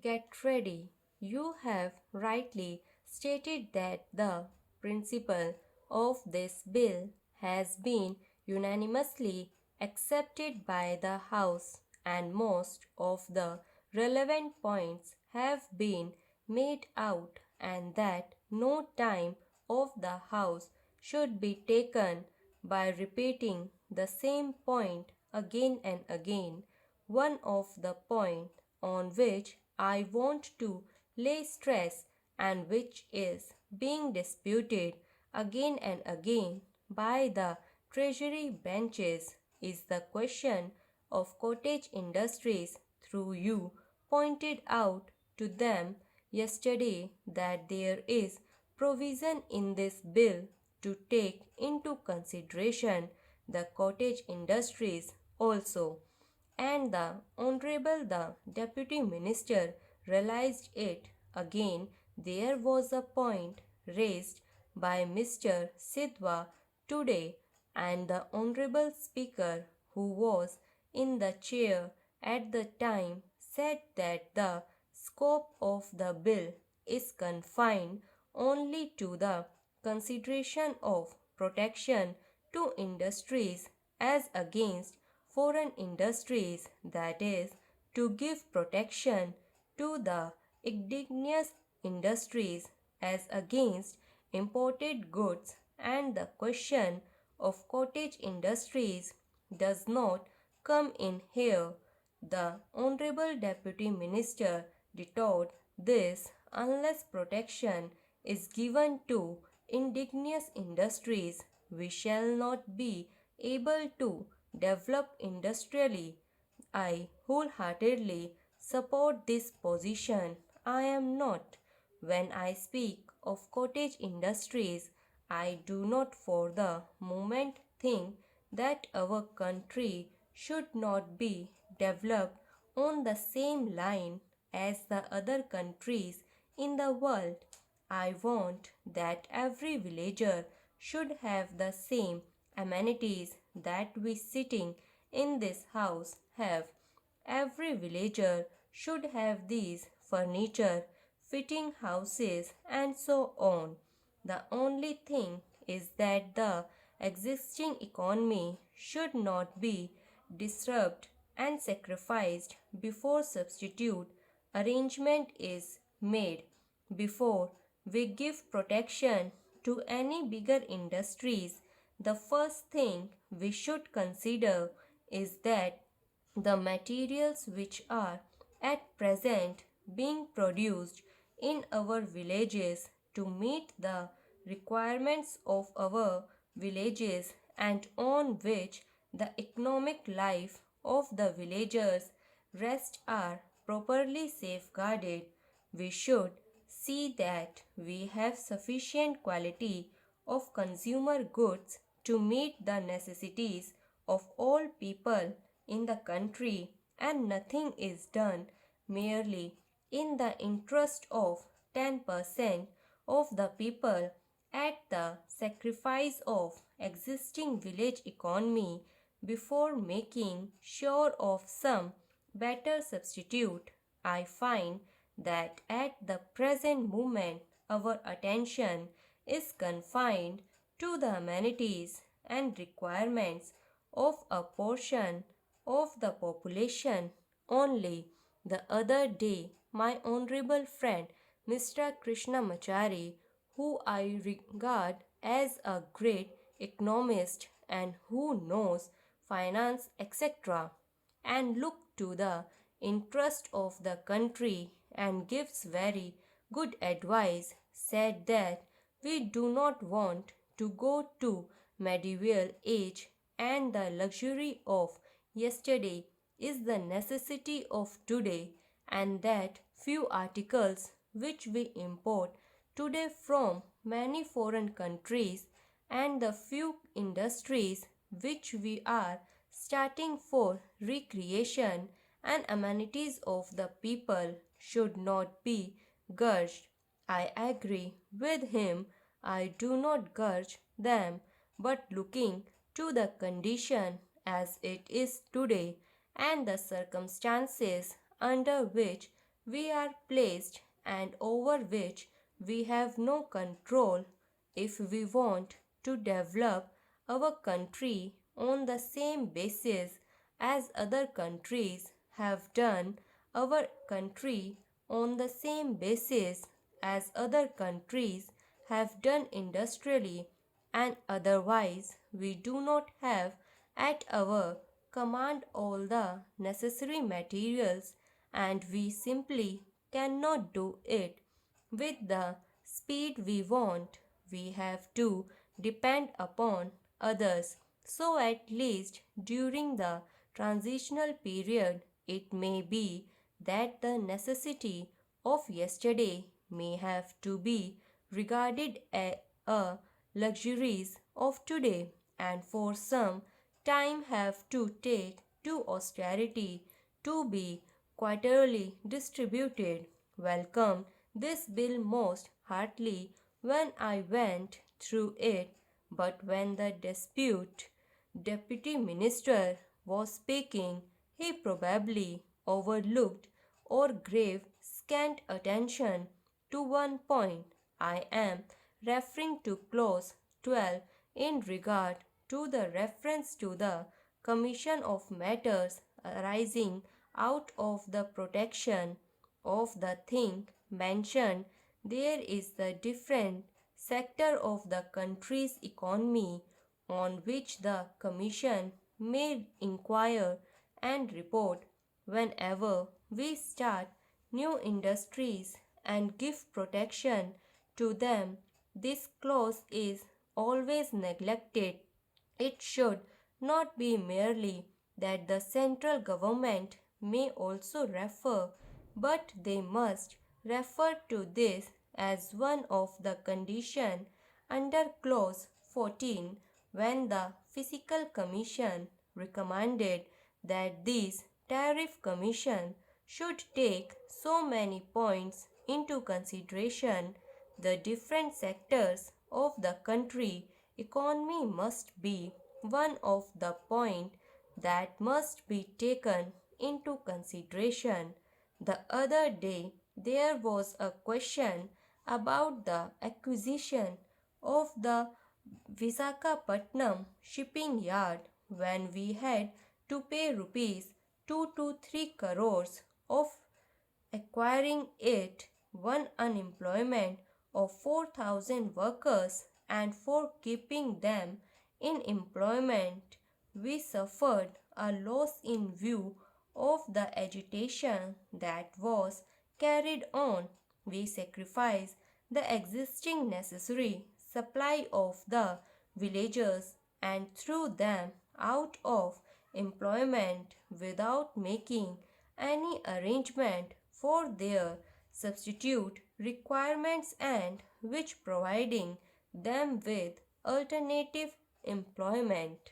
Get ready. You have rightly stated that the principle of this bill has been unanimously accepted by the House, and most of the relevant points have been made out, and that no time of the House should be taken by repeating the same point again and again. One of the points on which I want to lay stress and which is being disputed again and again by the Treasury benches is the question of cottage industries. Through you pointed out to them yesterday that there is provision in this bill to take into consideration the cottage industries also, and the Honorable the Deputy Minister realized it again. There was a point raised by Mr. Sidhwa today, and the Honorable Speaker, who was in the chair at the time, said that the scope of the bill is confined only to the consideration of protection to industries as against foreign industries, that is, to give protection to the indigenous industries as against imported goods, and the question of cottage industries does not come in here. The Honorable Deputy Minister retorted this: unless protection is given to indigenous industries, we shall not be able to develop industrially. I wholeheartedly support this position. I am not. When I speak of cottage industries, I do not for the moment think that our country should not be developed on the same line as the other countries in the world. I want that every villager should have the same amenities that we sitting in this house have. Every villager should have these furniture, fitting houses, and so on. The only thing is that the existing economy should not be disrupted and sacrificed before substitute arrangement is made. Before we give protection to any bigger industries, the first thing we should consider is that the materials which are at present being produced in our villages to meet the requirements of our villages and on which the economic life of the villagers rest are properly safeguarded. We should see that we have sufficient quality of consumer goods to meet the necessities of all people in the country, and nothing is done merely in the interest of 10% of the people at the sacrifice of existing village economy before making sure of some better substitute. I find that at the present moment our attention is confined to the amenities and requirements of a portion of the population only. The other day, my honorable friend Mr. Krishnamachari, who I regard as a great economist and who knows finance, etc., and look to the interest of the country and gives very good advice, said that we do not want to go to medieval age, and the luxury of yesterday is the necessity of today, and that few articles which we import today from many foreign countries and the few industries which we are starting for recreation and amenities of the people should not be gurged. I agree with him. I do not gurge them, but looking to the condition as it is today and the circumstances under which we are placed and over which we have no control. If we want to develop our country on the same basis as other countries have done, our country on the same basis as other countries have done industrially, and otherwise we do not have at our command all the necessary materials, and we simply cannot do it with the speed we want. We have to depend upon others. So, at least during the transitional period, it may be that the necessity of yesterday may have to be regarded a luxuries of today, and for some time have to take to austerity to be quarterly distributed. Welcome this bill most heartily when I went through it, but when the dispute deputy minister was speaking, he probably overlooked or gave scant attention to one point. I am referring to clause 12 in regard to the reference to the commission of matters arising out of the protection of the thing mentioned. There is the different sector of the country's economy on which the commission may inquire and report. Whenever we start new industries and give protection to them, this clause is always neglected. It should not be merely that the central government may also refer, but they must refer to this as one of the conditions under clause 14 when the Fiscal Commission recommended that this tariff commission should take so many points into consideration. The different sectors of the country economy must be one of the point that must be taken into consideration. The other day there was a question about the acquisition of the Visakhapatnam shipping yard when we had to pay rupees 2 to 3 crores of acquiring it, one unemployment of 4,000 workers, and for keeping them in employment we suffered a loss in view of the agitation that was carried on. We sacrificed the existing necessary supply of the villagers and threw them out of employment without making any arrangement for their substitute requirements and which providing them with alternative employment.